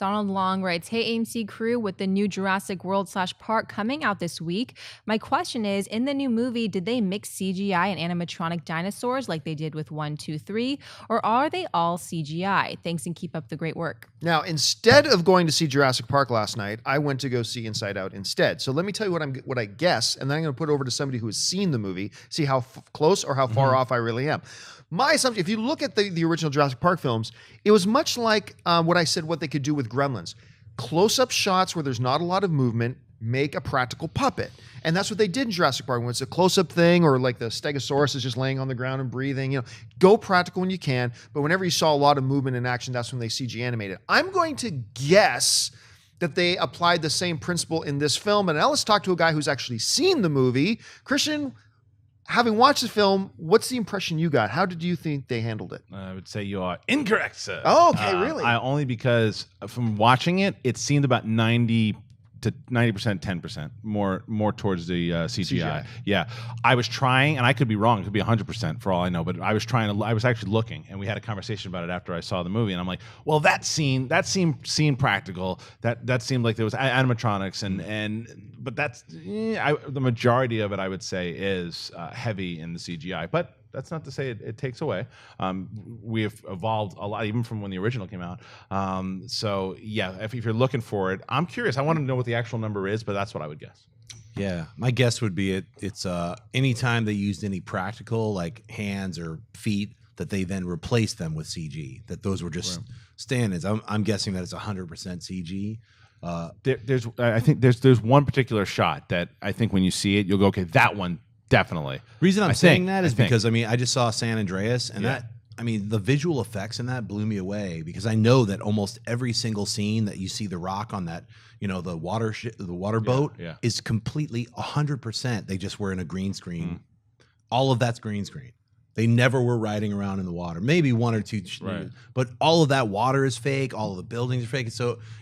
Donald Long writes, "Hey AMC crew, with the new Jurassic World / Park coming out this week, my question is, in the new movie, did they mix CGI and animatronic dinosaurs like they did with 1, 2, 3, or are they all CGI? Thanks and keep up the great work." Now, instead of going to see Jurassic Park last night, I went to go see Inside Out instead. So let me tell you what I guess, and then I'm going to put it over to somebody who has seen the movie, see how close or how far off I really am. My assumption, if you look at the original Jurassic Park films, it was much like what I said what they could do with Gremlins. Close-up shots where there's not a lot of movement, make a practical puppet. And that's what they did in Jurassic Park. When it's a close-up thing or like the Stegosaurus is just laying on the ground and breathing, go practical when you can. But whenever you saw a lot of movement and action, that's when they CG animated. I'm going to guess that they applied the same principle in this film. And now let's talk to a guy who's actually seen the movie. Christian, having watched the film, what's the impression you got? How did you think they handled it? I would say you are incorrect, sir. Oh, okay, really? Only because from watching it, it seemed about 90% to 90%, 10% more towards the CGI. Yeah, I was trying, and I could be wrong. It could be 100% for all I know. But I was actually looking, and we had a conversation about it after I saw the movie. And I'm like, well, that seemed practical. That seemed like there was animatronics, but that's the majority of it. I would say is heavy in the CGI, but. That's not to say it takes away. We have evolved a lot, even from when the original came out. So yeah, if you're looking for it, I'm curious. I want to know what the actual number is, but that's what I would guess. Yeah, my guess would be it's anytime they used any practical like hands or feet that they then replaced them with CG. That those were just stand-ins. I'm guessing that it's 100% CG. I think there's one particular shot that I think when you see it, you'll go, okay, that one. Definitely. Reason I'm saying that is because I just saw San Andreas, and the visual effects in that blew me away because I know that almost every single scene that you see The Rock on that, the water boat is completely 100%. They just were in a green screen. All of that's green screen. They never were riding around in the water. Maybe one or two, but all of that water is fake. All of the buildings are fake.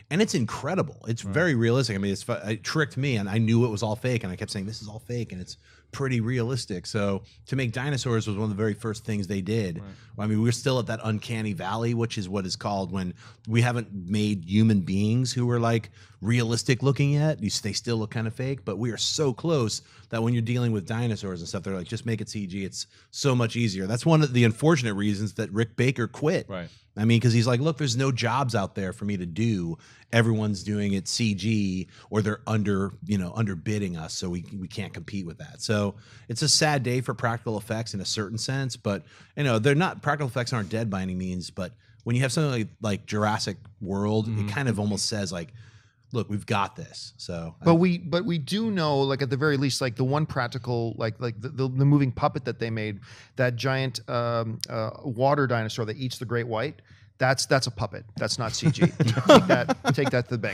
And it's incredible. It's very realistic. I mean, it tricked me, and I knew it was all fake, and I kept saying this is all fake, and it's pretty realistic. So to make dinosaurs was one of the very first things they did. I mean, we're still at that uncanny valley, which is what is called when we haven't made human beings who are like realistic looking yet. They still look kind of fake, but we are so close that when you're dealing with dinosaurs and stuff, they're like, just make it CG. It's so much easier. That's one of the unfortunate reasons that Rick Baker quit. Right. I mean, because he's like, look, there's no jobs out there for me to do. Everyone's doing it CG, or they're underbidding us, so we can't compete with that. So it's a sad day for practical effects in a certain sense, but they're not, practical effects aren't dead by any means. But when you have something like Jurassic World, it kind of almost says like, look, we've got this. So, but we do know, like at the very least, like the one practical, like the moving puppet that they made, that giant water dinosaur that eats the great white. That's a puppet. That's not CG. Take that to the bank.